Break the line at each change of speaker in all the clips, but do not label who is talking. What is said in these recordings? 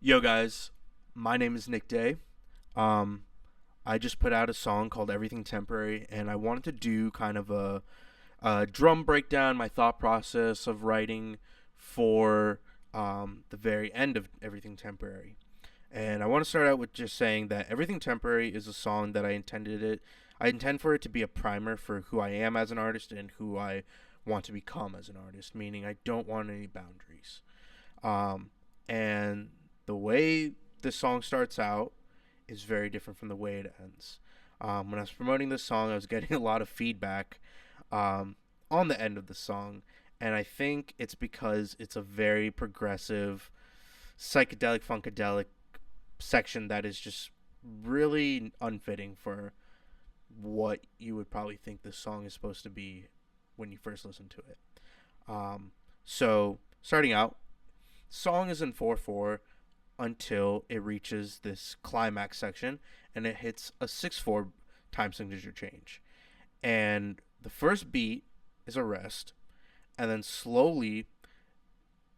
Yo, guys, my name is Nick Day. Um, I just put out a song called Everything Temporary, and I wanted to do kind of a drum breakdown, my thought process of writing for the very end of Everything Temporary. And I want to start out with just saying that Everything Temporary is a song that I intend for it to be a primer for who I am as an artist and who I want to become as an artist, meaning I don't want any boundaries. Um, and the way this song starts out is very different from the way it ends. When I was promoting this song, I was getting a lot of feedback um, on the end of the song, and I think it's because it's a very progressive, psychedelic, funkadelic section that is just really unfitting for what you would probably think this song is supposed to be when you first listen to it. So, starting out, song is in 4/4 until it reaches this climax section and it hits a 6/4 time signature change. And the first beat is a rest, and then slowly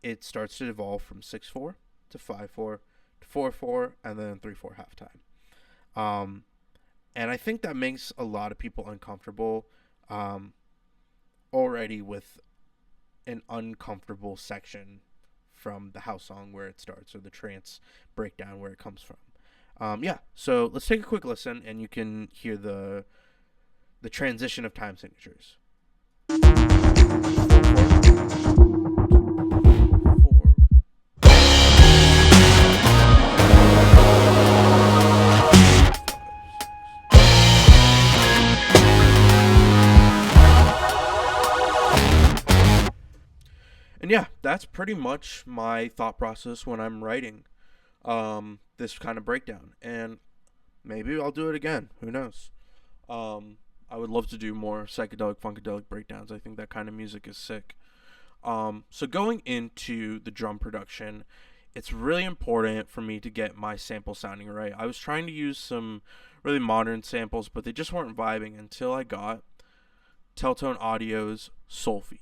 it starts to evolve from 6/4 to 5/4 to 4/4 and then 3/4 halftime. And I think that makes a lot of people uncomfortable um, already with an uncomfortable section from the house song where it starts or the trance breakdown where it comes from. Yeah, so let's take a quick listen and you can hear the transition of time signatures. 4/4. And yeah, that's pretty much my thought process when I'm writing this kind of breakdown. And maybe I'll do it again. Who knows? I would love to do more psychedelic, funkadelic breakdowns. I think that kind of music is sick. So going into the drum production, it's really important for me to get my sample sounding right. I was trying to use some really modern samples, but they just weren't vibing until I got Telltone Audio's Solfi.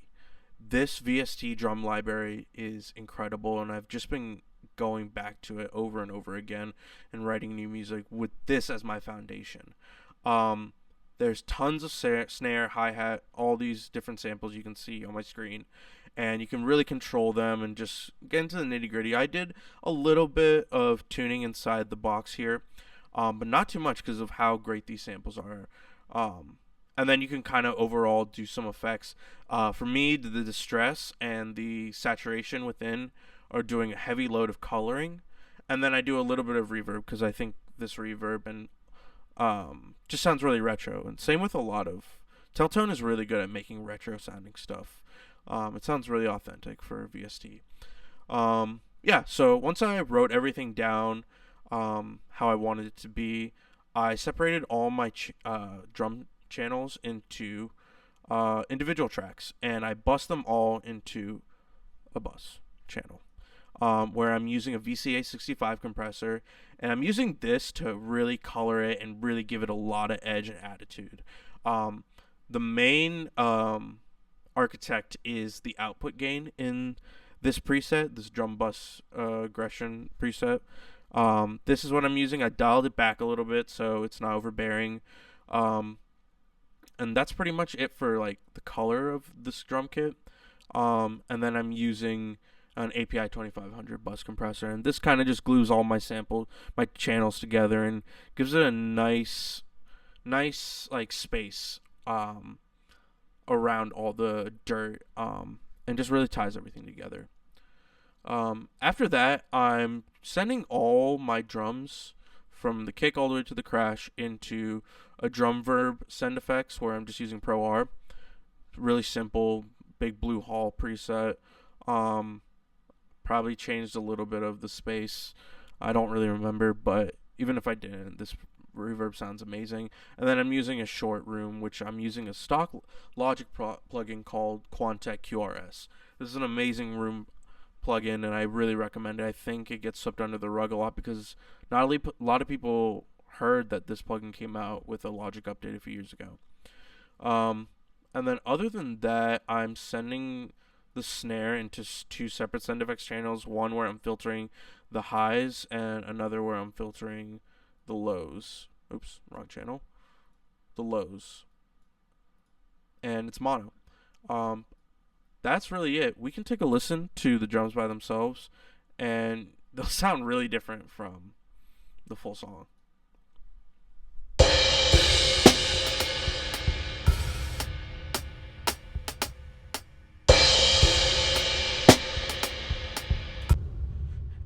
This VST drum library is incredible, and I've just been going back to it over and over again and writing new music with this as my foundation. Um, there's tons of snare, hi-hat, all these different samples you can see on my screen, and you can really control them and just get into the nitty-gritty. I did a little bit of tuning inside the box here, but not too much because of how great these samples are. Um, and then you can kind of overall do some effects. For me, the distress and the saturation within are doing a heavy load of coloring, and then I do a little bit of reverb because I think this reverb and just sounds really retro. And same with a lot of Telltone is really good at making retro sounding stuff. It sounds really authentic for VST. Yeah, so once I wrote everything down, how I wanted it to be, I separated all my drum channels into individual tracks, and I bust them all into a bus channel. Where I'm using a VCA 65 compressor, and I'm using this to really color it and really give it a lot of edge and attitude. Um, the main architect is the output gain in this preset, this drum bus aggression preset. This is what I'm using. I dialed it back a little bit so it's not overbearing. Um, and that's pretty much it for like the color of this drum kit. And then I'm using an API 2500 bus compressor, and this kind of just glues all my channels together and gives it a nice like space around all the dirt, and just really ties everything together. After that, I'm sending all my drums from the kick all the way to the crash into a drum verb send effects where I'm just using Pro R. Really simple, big blue hall preset. Um, Probably changed a little bit of the space. I don't really remember, but even if I didn't, this reverb sounds amazing. And then I'm using a short room, which I'm using a stock Logic plugin called Quantec QRS. This is an amazing room plugin, and I really recommend it. I think it gets swept under the rug a lot because not only a lot of people heard that this plugin came out with a Logic update a few years ago. Um, and then other than that, I'm sending the snare into two separate send effects channels, one where I'm filtering the highs and another where I'm filtering the lows. Oops, wrong channel. The lows. And it's mono. Um, that's really it. We can take a listen to the drums by themselves, and they'll sound really different from the full song.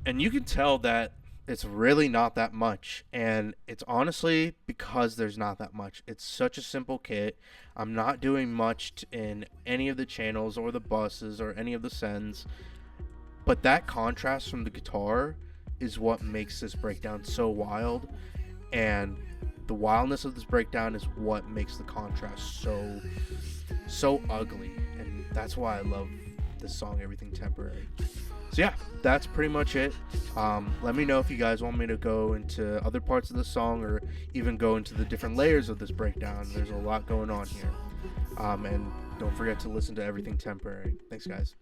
And you can tell that it's really not that much, and it's honestly because there's not that much. It's such a simple kit. I'm not doing much in any of the channels or the buses or any of the sends, but that contrast from the guitar is what makes this breakdown so wild, and the wildness of this breakdown is what makes the contrast so ugly, and that's why I love this song, Everything Temporary. So yeah, that's pretty much it. Let me know if you guys want me to go into other parts of the song or even go into the different layers of this breakdown. There's a lot going on here. And don't forget to listen to Everything Temporary. Thanks, guys.